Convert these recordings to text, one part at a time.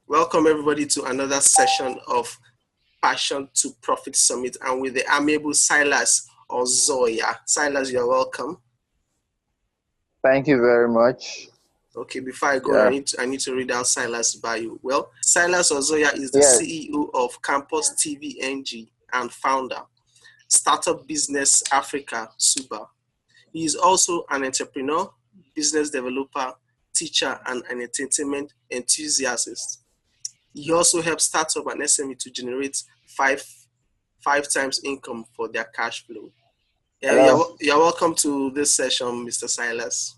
Welcome everybody to another session of Passion to Profit Summit, and with the amiable Silas Ozoya. Silas, you're welcome. Thank you very much. Okay, before I go, I need to read out Silas' bio. Well, Silas Ozoya is the CEO of Campus TVNG and founder, Startup Business Africa, SUBA. He is also an entrepreneur, business developer, teacher, and an entertainment enthusiast. He also helps startup and SME to generate five times income for their cash flow. You're welcome to this session, Mr. Silas.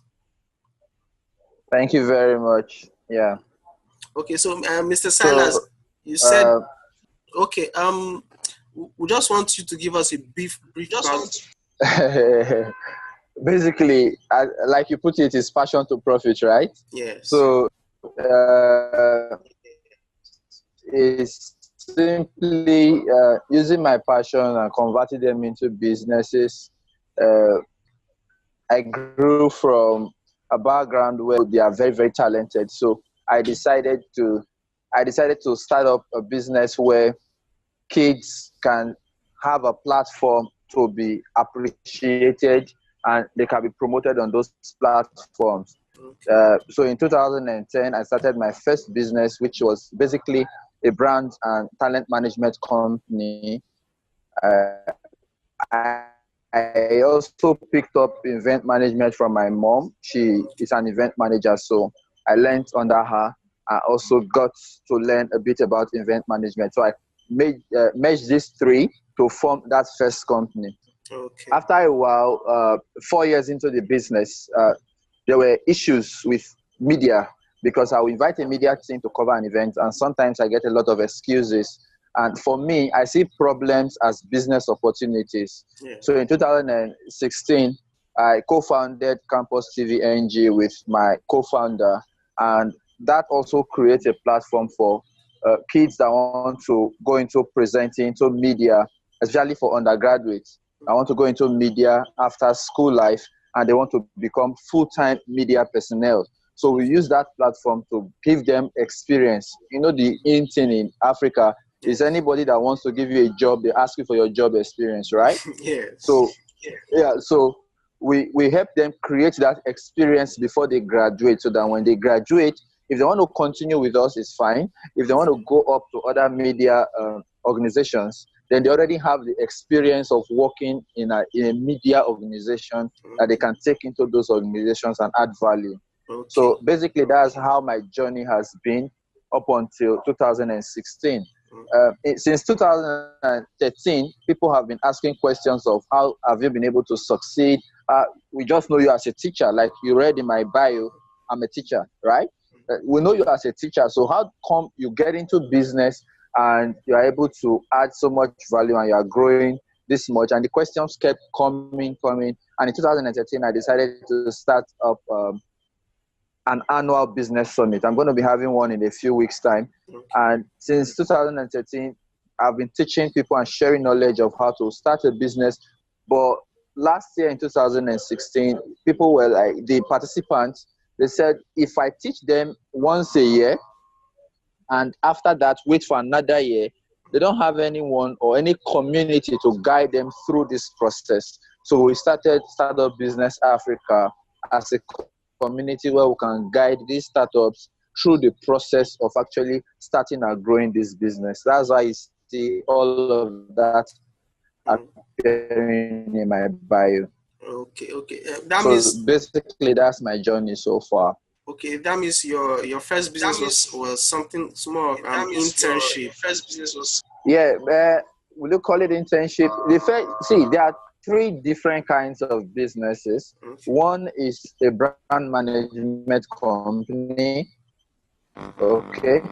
Thank you very much. Yeah. Okay, so Mr. Silas, you said okay. We just want you to give us a brief Basically, like you put it, is passion to profit, right? Yes. So it's simply using my passion and converting them into businesses. I grew from a background where they are very, very talented. So I decided to start up a business where kids can have a platform to be appreciated and they can be promoted on those platforms. So in 2010, I started my first business, which was basically a brand and talent management company. I also picked up event management from my mom. She is an event manager, so I learned under her. I also got to learn a bit about event management. So I merged these three to form that first company. Okay. After a while, 4 years into the business, there were issues with media because I will invite a media team to cover an event, and sometimes I get a lot of excuses. And for me, I see problems as business opportunities. Yeah. So in 2016, I co-founded Campus TVNG with my co-founder, and that also creates a platform for kids that want to go into presenting, into media, especially for undergraduates. I want to go into media after school life, and they want to become full-time media personnel. So we use that platform to give them experience. You know, the in thing in Africa is anybody that wants to give you a job, they ask you for your job experience, right? Yes. So we help them create that experience before they graduate, so that when they graduate, if they want to continue with us, it's fine. If they want to go up to other media organizations, then they already have the experience of working in a media organization that they can take into those organizations and add value. Okay. So basically, that's how my journey has been up until 2016. Since 2013, people have been asking questions of how have you been able to succeed. We just know you as a teacher, like you read in my bio, I'm a teacher, right? We know you as a teacher, so how come you get into business and you're able to add so much value and you're growing this much? And the questions kept coming. And in 2013, I decided to start up an annual business summit. I'm going to be having one in a few weeks' time. And since 2013, I've been teaching people and sharing knowledge of how to start a business. But last year in 2016, people were like, the participants, they said, if I teach them once a year, and after that, wait for another year, they don't have anyone or any community to guide them through this process. So we started Startup Business Africa as a community where we can guide these startups through the process of actually starting and growing this business. That's why you see all of that appearing in my bio. Okay. Basically, that's my journey so far. Okay, that means your first business was something more of an internship. Yeah, will you call it internship? There are three different kinds of businesses. Okay. One is a brand management company. Okay.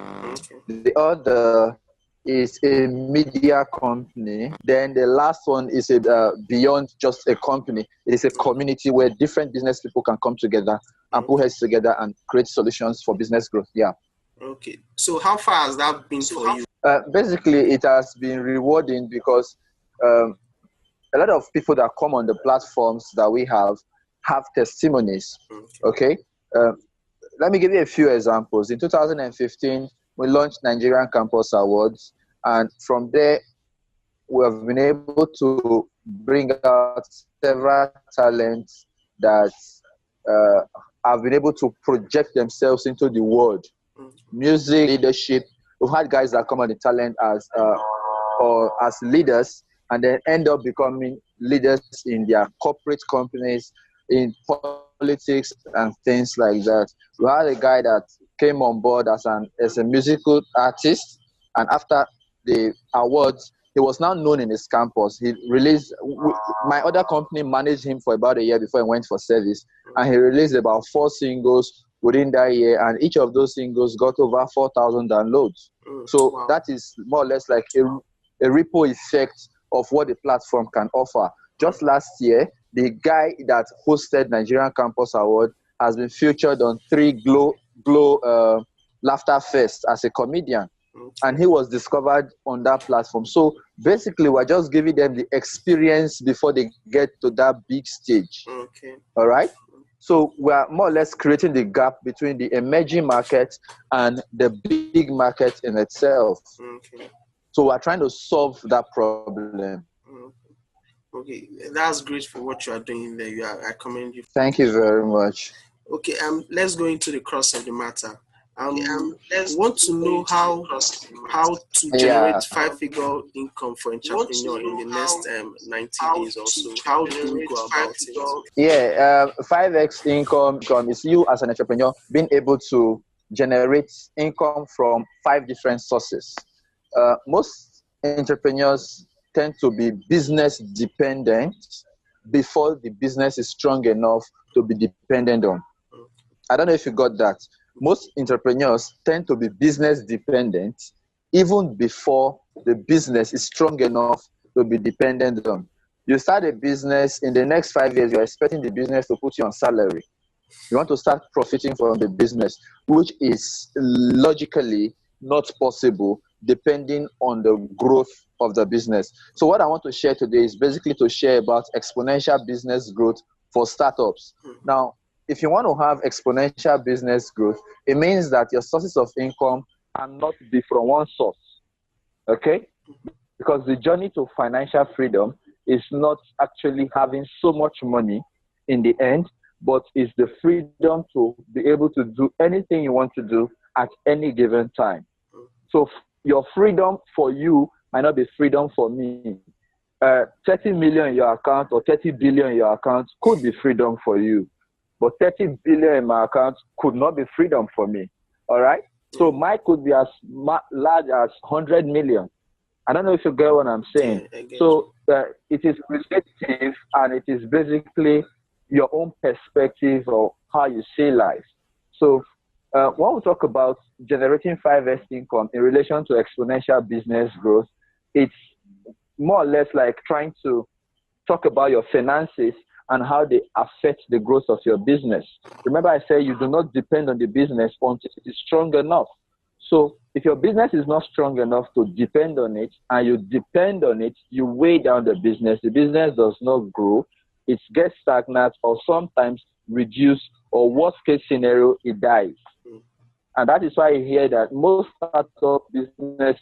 The other is a media company. Then the last one is beyond just a company. It is a community where different business people can come together and put heads together and create solutions for business growth. Yeah. Okay. So how far has that been for you? Basically, it has been rewarding because a lot of people that come on the platforms that we have testimonies. Okay. Let me give you a few examples. In 2015, we launched Nigerian Campus Awards, and from there we have been able to bring out several talents that have been able to project themselves into the world. Music, leadership. We've had guys that come on the talent as or as leaders, and then end up becoming leaders in their corporate companies, in politics and things like that. We had a guy that came on board as a musical artist, and after the awards, he was now known in his campus. He released, my other company managed him for about a year before he went for service, and he released about 4 singles within that year, and each of those singles got over 4,000 downloads. So wow, that is more or less like a ripple effect of what the platform can offer. Just last year, the guy that hosted Nigerian Campus Award has been featured on 3 Glow Laughter Fest as a comedian. And he was discovered on that platform. So basically, we're just giving them the experience before they get to that big stage. Okay. All right? So we're more or less creating the gap between the emerging market and the big market in itself. Okay. So we're trying to solve that problem. Okay, that's great for what you are doing there. I commend you. Thank you very much. Okay, let's go into the crux of the matter. Want to know how to generate 5-figure income for entrepreneur in the next 90 days or so. How do we go about it? Yeah, 5x income is you as an entrepreneur being able to generate income from 5 different sources. Most entrepreneurs tend to be business dependent before the business is strong enough to be dependent on. I don't know if you got that. Most entrepreneurs tend to be business dependent even before the business is strong enough to be dependent on. You start a business, in the next 5 years, you're expecting the business to put you on salary. You want to start profiting from the business, which is logically not possible depending on the growth of the business. So what I want to share today is basically to share about exponential business growth for startups. Now, if you want to have exponential business growth, it means that your sources of income cannot be from one source, okay? Because the journey to financial freedom is not actually having so much money in the end, but is the freedom to be able to do anything you want to do at any given time. So your freedom for you might not be freedom for me. 30 million in your account or 30 billion in your account could be freedom for you. But 30 billion in my account could not be freedom for me. All right? So mine could be as large as 100 million. I don't know if you get what I'm saying. So it is relative, and it is basically your own perspective of how you see life. So when we talk about generating 5x income in relation to exponential business growth, it's more or less like trying to talk about your finances and how they affect the growth of your business. Remember, I said you do not depend on the business until it is strong enough. So if your business is not strong enough to depend on it, and you depend on it, you weigh down the business does not grow, it gets stagnant, or sometimes reduce, or worst case scenario, it dies. And that is why you hear that most startup businesses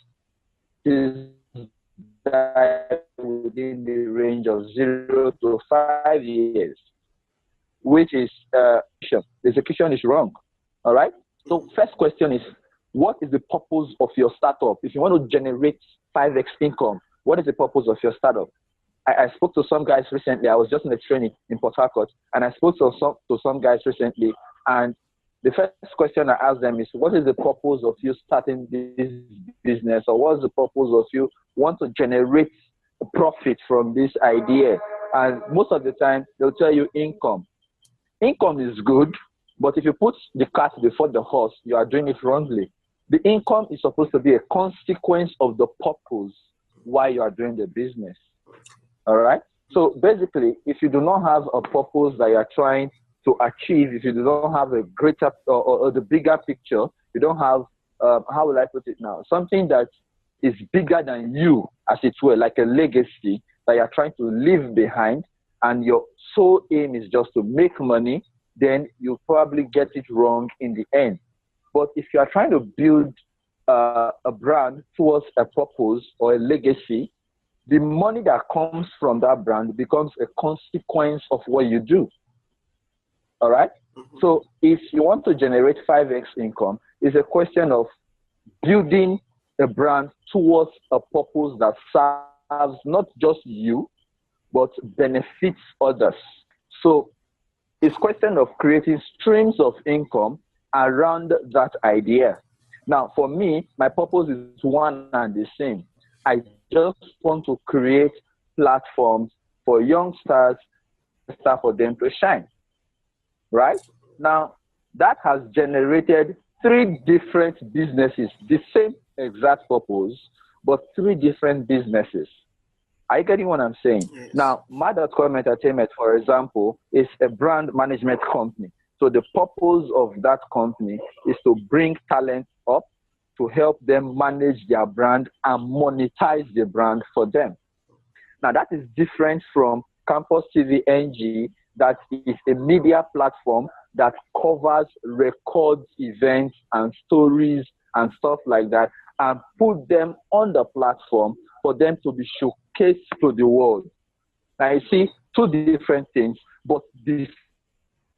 die within the range of 0 to 5 years, which is the execution is wrong. All right. So first question is, what is the purpose of your startup? If you want to generate 5x income, what is the purpose of your startup? I spoke to some guys recently. I was just in a training in Port Harcourt, and I spoke to some guys recently, and the first question I asked them is, what is the purpose of you starting this business, or what's the purpose of you want to generate a profit from this idea? And most of the time, they'll tell you income. Income is good, but if you put the cart before the horse, you are doing it wrongly. The income is supposed to be a consequence of the purpose why you are doing the business. All right? So basically, if you do not have a purpose that you are trying to achieve, if you do not have a greater or the bigger picture, you don't have, how will I put it now, something that is bigger than you, as it were, like a legacy that you're trying to leave behind, and your sole aim is just to make money, then you'll probably get it wrong in the end. But if you are trying to build a brand towards a purpose or a legacy, the money that comes from that brand becomes a consequence of what you do. All right? So if you want to generate 5x income, it's a question of building a brand towards a purpose that serves not just you, but benefits others. So it's a question of creating streams of income around that idea. Now, for me, my purpose is one and the same. I just want to create platforms for youngsters for them to shine. Right? Now, that has generated 3 different businesses, the same exact purpose, but 3 different businesses. Are you getting what I'm saying? Yes. Now, Mad.com Entertainment, for example, is a brand management company. So the purpose of that company is to bring talent up, to help them manage their brand and monetize the brand for them. Now, that is different from Campus TV NG, that is a media platform that covers, records events and stories and stuff like that, and put them on the platform for them to be showcased to the world. Now, you see, 2 different things, but the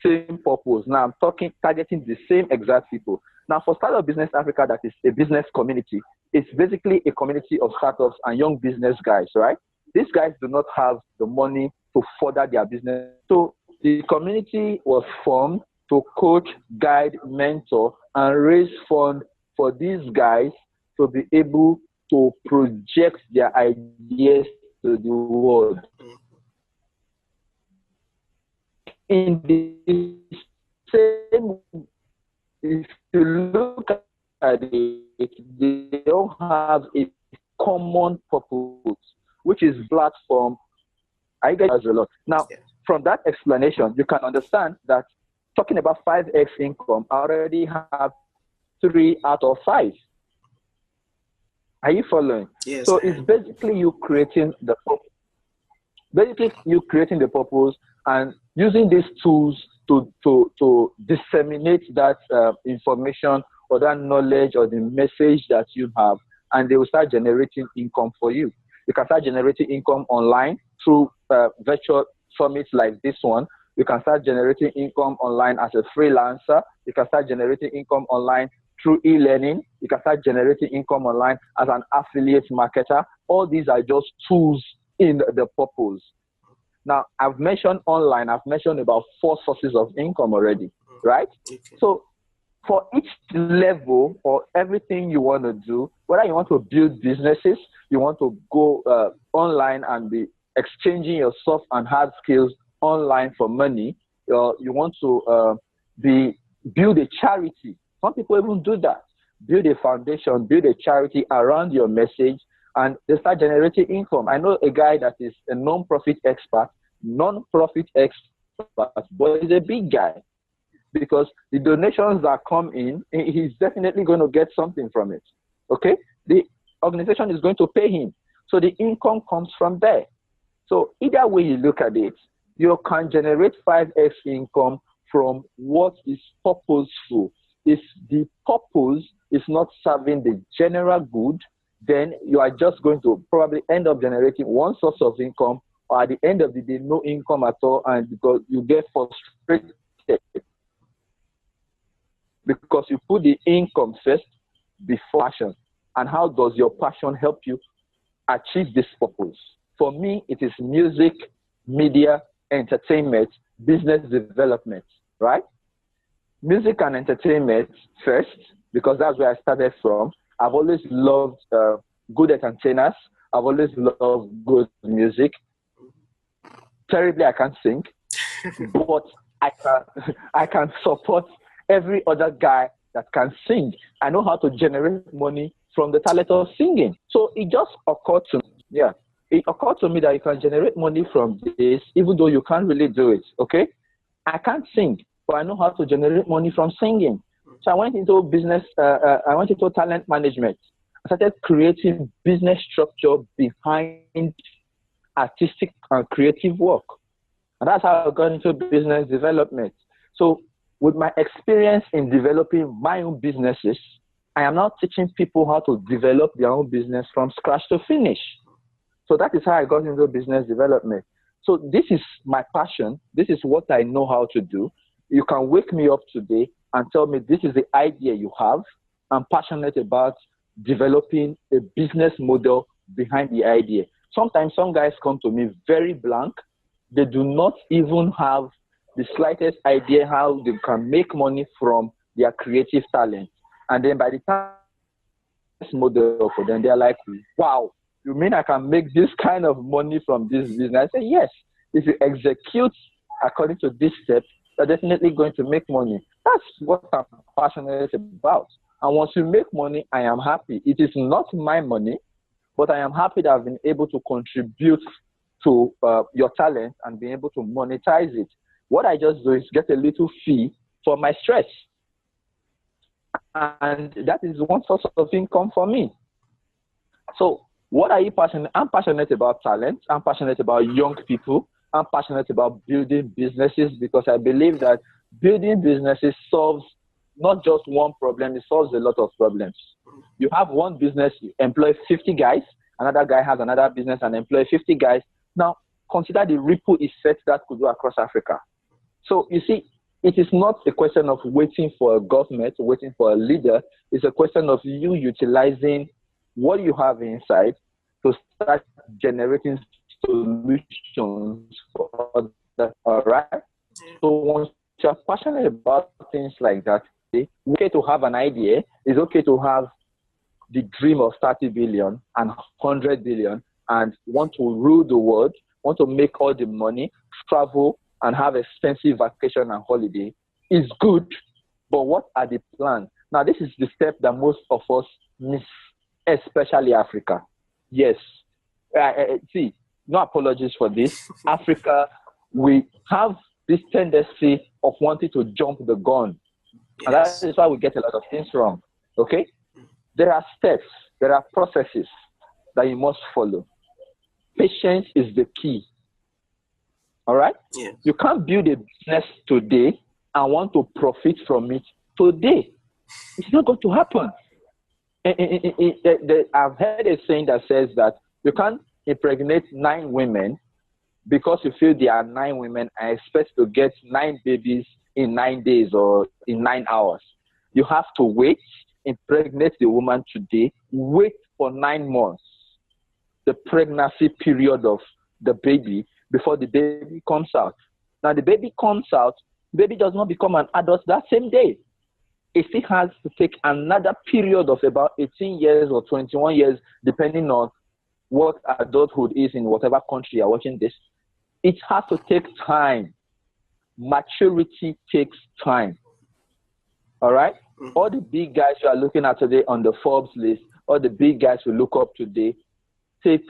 same purpose. Now, I'm targeting the same exact people. Now, for Startup Business Africa, that is a business community. It's basically a community of startups and young business guys, right? These guys do not have the money to further their business. So the community was formed to coach, guide, mentor, and raise funds for these guys to be able to project their ideas to the world. In the same, if you look at it, they don't have a common purpose, which is platform. I get a lot. Now, from that explanation, you can understand that talking about 5x income, I already have 3 out of 5. Are you following? Yes. So it's basically you creating the purpose. Basically, you creating the purpose and using these tools to disseminate that information or that knowledge or the message that you have, and they will start generating income for you. You can start generating income online through virtual summits like this one. You can start generating income online as a freelancer. You can start generating income online through e-learning. You can start generating income online as an affiliate marketer. All these are just tools in the purpose. Now, I've mentioned online, I've mentioned about 4 sources of income already, right? Okay. So for each level or everything you want to do, whether you want to build businesses, you want to go online and be exchanging your soft and hard skills online for money, you want to build a charity. Some people even do that. Build a foundation, build a charity around your message, and they start generating income. I know a guy that is a non-profit expert, but he's a big guy, because the donations that come in, he's definitely going to get something from it. Okay? The organization is going to pay him. So the income comes from there. So either way you look at it, you can generate 5x income from what is purposeful. If the purpose is not serving the general good, then you are just going to probably end up generating one source of income, or at the end of the day, no income at all, and because you get frustrated because you put the income first before passion. And how does your passion help you achieve this purpose? For me, it is music, media, entertainment, business development, right? Music and entertainment first, because that's where I started from. I've always loved good entertainers. I've always loved good music. Terribly, I can't sing, but I can support every other guy that can sing. I know how to generate money from the talent of singing. So it just occurred to me, it occurred to me that you can generate money from this, even though you can't really do it, okay? I can't sing, but I know how to generate money from singing. So I went into business, I went into talent management. I started creating business structure behind artistic and creative work. And that's how I got into business development. So with my experience in developing my own businesses, I am now teaching people how to develop their own business from scratch to finish. So that is how I got into business development. So this is my passion. This is what I know how to do. You can wake me up today and tell me this is the idea you have. I'm passionate about developing a business model behind the idea. Sometimes some guys come to me very blank. They do not even have the slightest idea how they can make money from their creative talent. And then by the time this model for them, they're like, wow, you mean I can make this kind of money from this business? I say, yes. If you execute according to this step, you're definitely going to make money. That's what I'm passionate about. And once you make money, I am happy. It is not my money, but I am happy that I've been able to contribute to your talent and be able to monetize it. What I just do is get a little fee for my stress. And that is one source of income for me. So what are you passionate? I'm passionate about talent. I'm passionate about young people. I'm passionate about building businesses because I believe that building businesses solves not just one problem, it solves a lot of problems. You have one business, you employ 50 guys, another guy has another business and employ 50 guys. Now, consider the ripple effect that could go across Africa. So, you see, it is not a question of waiting for a government, waiting for a leader. It's a question of you utilizing what you have inside to start generating solutions for others. All right? So, once you're passionate about things like that, it's okay to have an idea. It's okay to have the dream of 30 billion and 100 billion and want to rule the world, want to make all the money, travel, and have expensive vacation and holiday is good, but what are the plans? Now, this is the step that most of us miss, especially Africa. Yes. See, no apologies for this. Africa, we have this tendency of wanting to jump the gun. And that is why we get a lot of things wrong. Okay? There are steps, there are processes that you must follow. Patience is the key. All right? Yeah. You can't build a business today and want to profit from it today. It's not going to happen. I've heard a saying that says that you can't impregnate 9 women because you feel there are 9 women and expect to get 9 babies in 9 days or in 9 hours. You have to wait, impregnate the woman today, wait for 9 months, the pregnancy period of the baby, before the baby comes out. Now, the baby comes out, the baby does not become an adult that same day. It still has to take another period of about 18 years or 21 years, depending on what adulthood is in whatever country you're watching this. It has to take time. Maturity takes time. All right? All the big guys you are looking at today on the Forbes list, all the big guys we look up today, they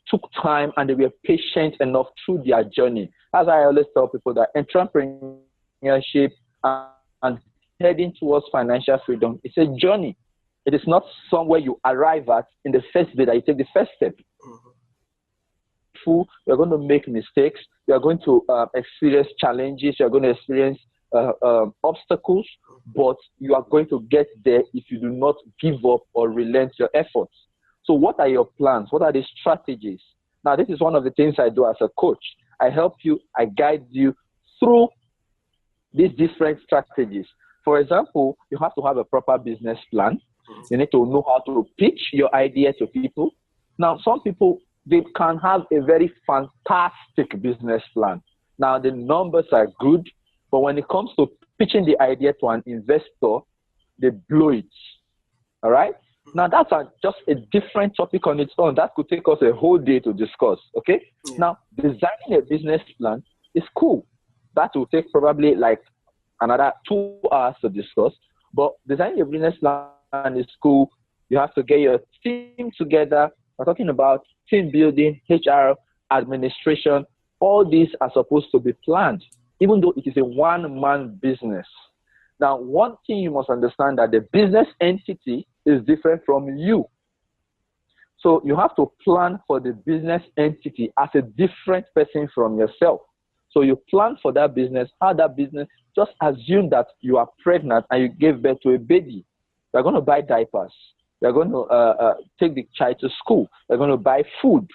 took time and they were patient enough through their journey. As I always tell people, that entrepreneurship and heading towards financial freedom is a journey. It is not somewhere you arrive at in the first day that you take the first step. You're going to make mistakes. You're going to experience challenges. You're going to experience obstacles, but you are going to get there if you do not give up or relent your efforts. So what are your plans? What are the strategies? Now, this is one of the things I do as a coach. I help you, I guide you through these different strategies. For example, you have to have a proper business plan. You need to know how to pitch your idea to people. Now, some people, they can have a very fantastic business plan. Now, the numbers are good, but when it comes to pitching the idea to an investor, they blow it. All right? Now, that's just a different topic on its own. That could take us a whole day to discuss, okay? Now, designing a business plan is cool. That will take probably like another 2 hours to discuss. But designing a business plan is cool. You have to get your team together. We're talking about team building, HR, administration. All these are supposed to be planned, even though it is a one-man business. Now, one thing you must understand that the business entity is different from you. So you have to plan for the business entity as a different person from yourself. So you plan for that business, how that business, just assume that you are pregnant and you gave birth to a baby. We're going to buy diapers. We're going to take the child to school. We're going to buy food.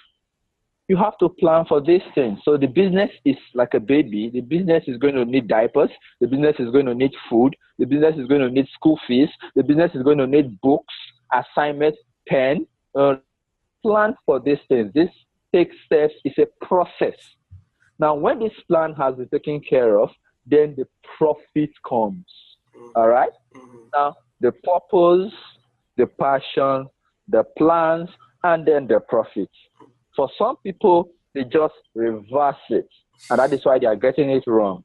You have to plan for these things. So the business is like a baby. The business is going to need diapers. The business is going to need food. The business is going to need school fees. The business is going to need books, assignments, pen. Plan for these things. This takes steps. It's a process. Now, when this plan has been taken care of, then the profit comes. All right? Now, the purpose, the passion, the plans, and then the profit. For some people, they just reverse it, and that is why they are getting it wrong.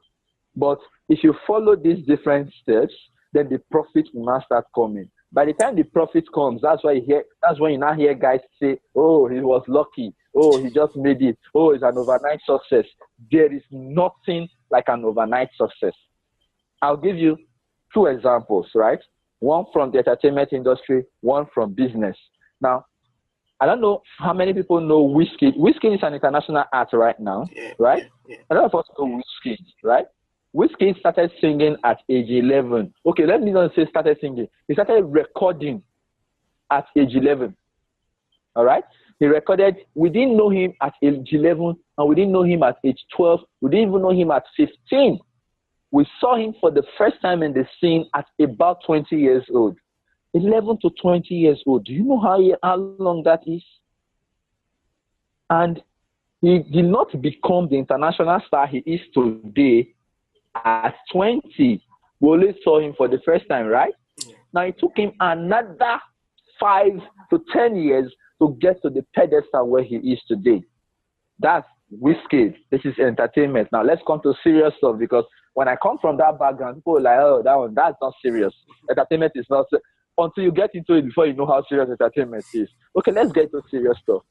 But if you follow these different steps, then the profit will now start coming. By the time the profit comes, that's when you now hear guys say, "Oh, he was lucky. Oh, he just made it. Oh, it's an overnight success." There is nothing like an overnight success. I'll give you 2 examples, right? One from the entertainment industry, one from business. Now, I don't know how many people know Whiskey. Whiskey is an international art right now, right? A lot of us know Whiskey, right? Whiskey started singing at age 11. Okay, let me not say started singing. He started recording at age 11. All right? He recorded. We didn't know him at age 11, and we didn't know him at age 12. We didn't even know him at 15. We saw him for the first time in the scene at about 20 years old. 11 to 20 years old. Do you know how long that is? And he did not become the international star he is today at 20. We only saw him for the first time, right? Now, it took him another 5 to 10 years to get to the pedestal where he is today. That's Whiskey. This is entertainment. Now, let's come to serious stuff, because when I come from that background, people are like, "Oh, that's not serious. Entertainment is not serious." Until you get into it before you know how serious entertainment is. Okay, let's get to serious stuff.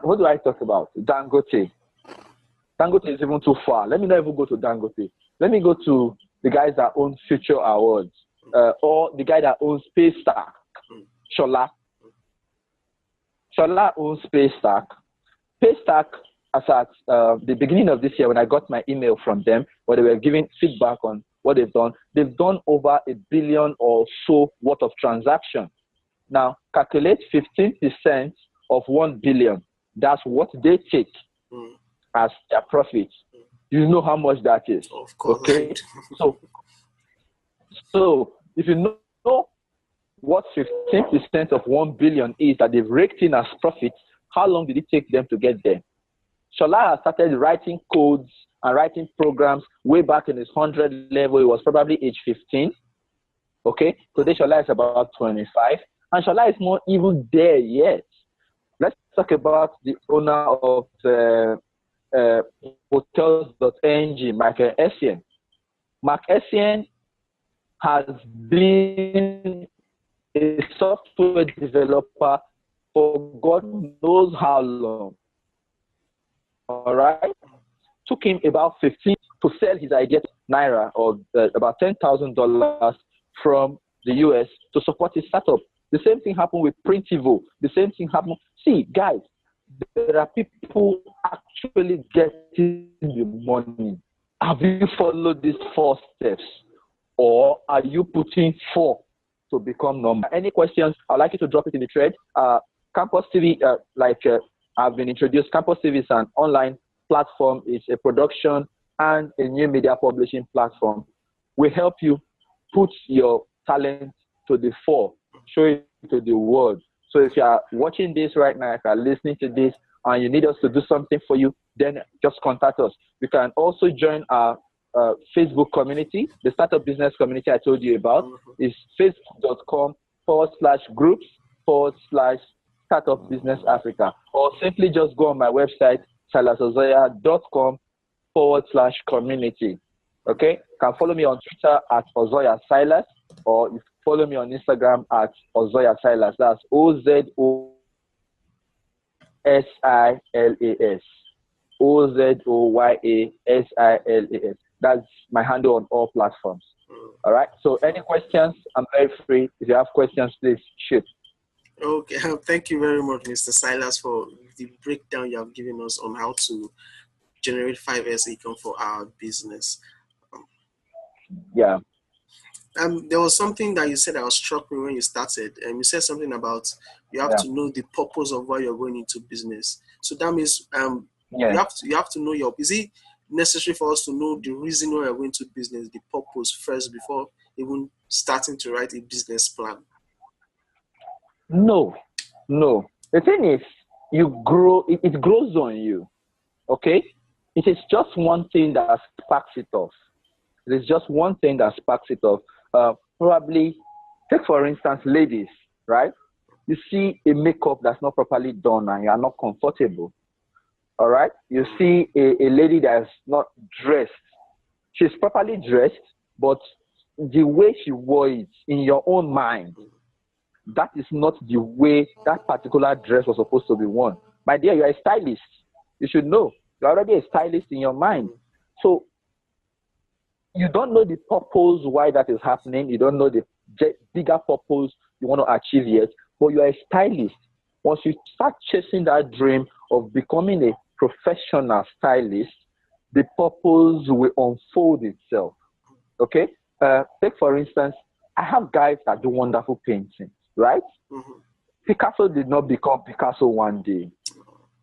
What do I talk about? Dangote. Dangote is even too far. Let me not even go to Dangote. Let me go to the guys that own Future Awards, or the guy that owns Paystack, Shola. Shola owns Paystack. Paystack, as at the beginning of this year, when I got my email from them, where they were giving feedback on what they've done over $1 billion or so worth of transaction. Now, calculate 15% of 1 billion. That's what they take as their profit. You know how much that is. Of course. Okay. So if you know what 15% of 1 billion is that they've raked in as profit, how long did it take them to get there? Shola started writing codes and writing programs way back in his 100 level. He was probably age 15. Okay, today Shola is about 25, and Shola is not even there yet. Let's talk about the owner of Hotels.ng, Mark Essien. Mark Essien has been a software developer for God knows how long. All right. Took him about 15 to sell his idea to Naira, or about $10,000 from the US to support his startup. The same thing happened with Printivo. The same thing happened. See, guys, there are people actually getting the money. Have you followed these 4 steps, or are you putting 4 to become number? Any questions? I'd like you to drop it in the thread. Campus TV, I've been introduced. Campus TV is an online platform. It's a production and a new media publishing platform. We help you put your talent to the fore, show it to the world. So if you are watching this right now, if you are listening to this, and you need us to do something for you, then just contact us. You can also join our Facebook community. The startup business community I told you about is facebook.com/groups/startup business Africa, or simply just go on my website, silasozoya.com/community. Okay, you can follow me on Twitter at Ozoya Silas, or you follow me on Instagram at Ozoya Silas. That's OZOSILAS. OZOYASILAS. That's my handle on all platforms. All right. So any questions? I'm very free. If you have questions, please shoot. Okay. Thank you very much, Mr. Silas, for the breakdown you have given us on how to generate 5S income for our business. Yeah. There was something that you said that struck me when you started. You said something about you have to know the purpose of why you're going into business. So that means you have to know is it necessary for us to know the reason why you're going to business, the purpose first before even starting to write a business plan? No. The thing is, you grow. It grows on you. Okay. It is just one thing that sparks it off. It is just one thing that sparks it off. Probably, take for instance, ladies, right? You see a makeup that's not properly done and you are not comfortable. All right? You see a lady that's not dressed. She's properly dressed, but the way she wore it in your own mind, that is not the way that particular dress was supposed to be worn. My dear, you're a stylist. You should know. You're already a stylist in your mind. So you don't know the purpose why that is happening. You don't know the bigger purpose you want to achieve yet, but you're a stylist. Once you start chasing that dream of becoming a professional stylist, the purpose will unfold itself. Okay? Take for instance, I have guys that do wonderful painting, right? Picasso did not become Picasso one day.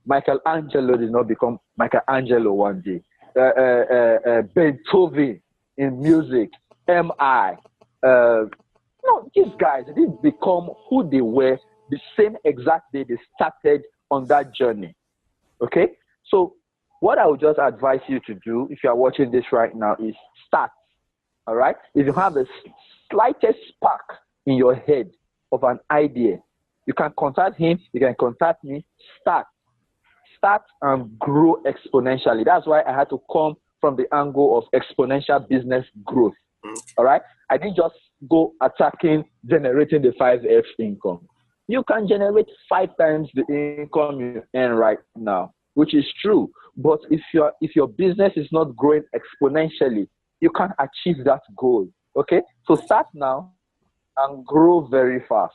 Michelangelo did not become Michelangelo one day. Beethoven in music, M.I. These guys didn't become who they were the same exact day they started on that journey. Okay? So what I would just advise you to do if you are watching this right now is start. All right? If you have the slightest spark in your head of an idea, you can contact him, you can contact me. Start and grow exponentially. That's why I had to come from the angle of exponential business growth. All right? I didn't just go attacking generating the 5F income. You can generate 5 times the income you earn right now, which is true. But if your business is not growing exponentially, you can't achieve that goal. Okay? So start now and grow very fast.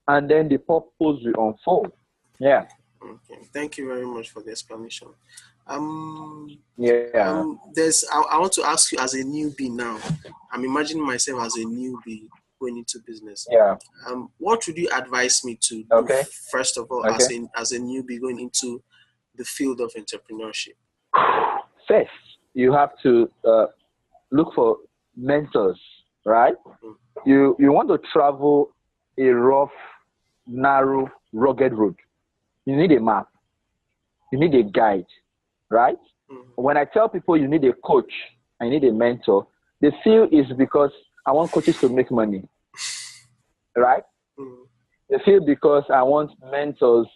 And then the purpose will unfold. Yeah. Okay. Thank you very much for the explanation. I want to ask you as a newbie now. I'm imagining myself as a newbie going into business. Yeah. What would you advise me to do first of all as a newbie going into the field of entrepreneurship? First, you have to look for mentors, right? You want to travel a rough, narrow, rugged road. You need a map. You need a guide, right? When I tell people you need a coach, I need a mentor, they feel it's because I want coaches to make money, right? They feel because I want mentors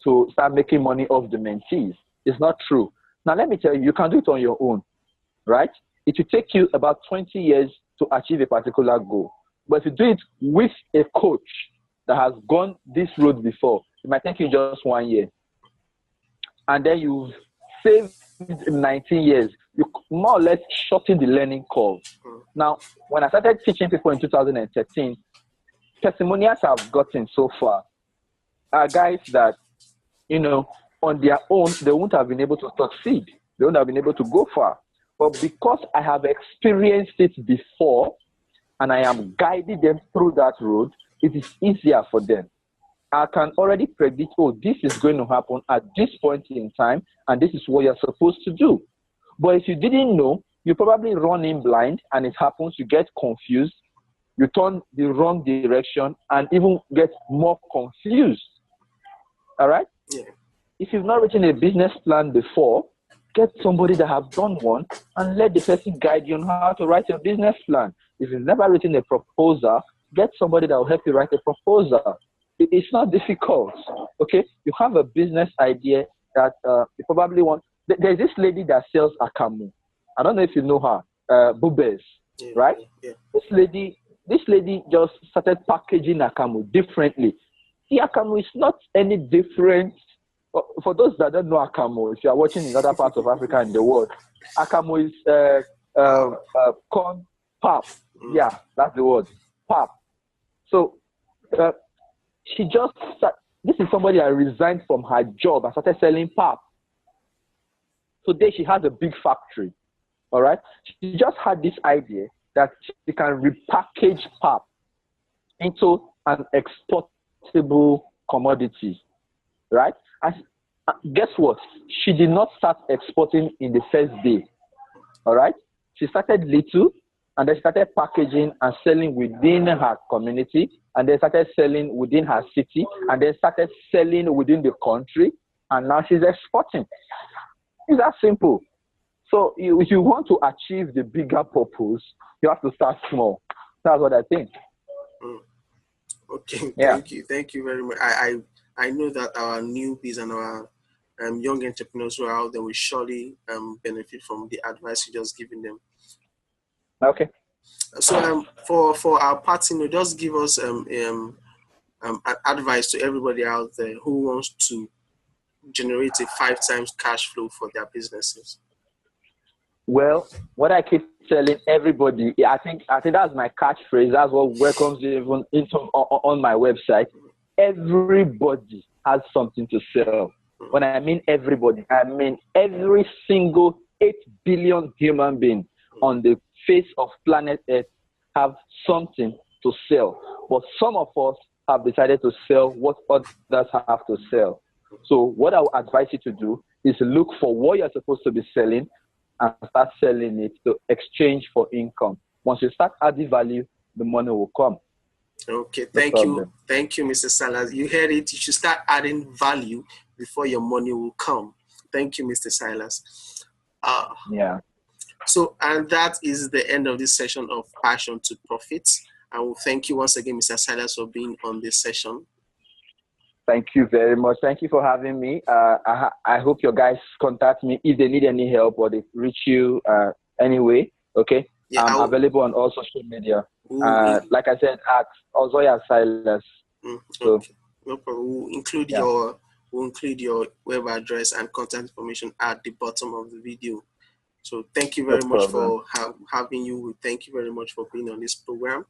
to start making money off the mentees. It's not true. Now, let me tell you, you can do it on your own, right? It will take you about 20 years to achieve a particular goal. But if you do it with a coach that has gone this road before, it might take you just 1 year. And then you've saved 19 years. You more or less shorten the learning curve. Now, when I started teaching people in 2013, testimonials I've gotten so far are guys that, on their own, they wouldn't have been able to succeed. They wouldn't have been able to go far. But because I have experienced it before and I am guiding them through that road, it is easier for them. I can already predict, this is going to happen at this point in time, and this is what you're supposed to do. But if you didn't know, you probably run in blind, and it happens, you get confused, you turn the wrong direction, and even get more confused. All right? Yeah. If you've not written a business plan before, get somebody that has done one, and let the person guide you on how to write a business plan. If you've never written a proposal, get somebody that will help you write a proposal. It's not difficult, okay? You have a business idea that you probably want. There's this lady that sells akamu. I don't know if you know her, Bubes, right? Yeah. This lady just started packaging akamu differently. The akamu is not any different. For those that don't know akamu, if you are watching in other parts of Africa and the world, akamu is corn pap. Yeah, that's the word, pap. So this is somebody that resigned from her job and started selling pap. Today she has a big factory, all right? She just had this idea that she can repackage pap into an exportable commodity, right? And guess what? She did not start exporting in the first day, all right? She started little, and then started packaging and selling within her community, and then started selling within her city, and then started selling within the country, and now she's exporting. It's that simple. So if you want to achieve the bigger purpose, you have to start small. That's what I think. Okay, thank you very much. I know that our newbies and our young entrepreneurs who are out there will surely benefit from the advice you just given them. Okay. So for our party, just give us advice to everybody out there who wants to generate a 5 times cash flow for their businesses. Well, what I keep telling everybody, I think that's my catchphrase. That's what welcomes you even into on my website. Everybody has something to sell. When I mean everybody, I mean every single 8 billion human being on the face of planet Earth have something to sell. But some of us have decided to sell what others have to sell. So what I would advise you to do is look for what you're supposed to be selling and start selling it to exchange for income. Once you start adding value, the money will come. Okay, thank you, Mr. Silas. You heard it. You should start adding value before your money will come. Thank you, Mr. Silas. Yeah. So, and that is the end of this session of Passion to Profit. I will thank you once again, Mr. Silas, for being on this session. Thank you very much. Thank you for having me. I hope your guys contact me if they need any help or they reach you anyway. Okay. Yeah, I'm available on all social media. Like I said, at Ozoya Silas. Okay. No problem. We'll include your web address and contact information at the bottom of the video. So thank you very much for having you. Thank you very much for being on this program.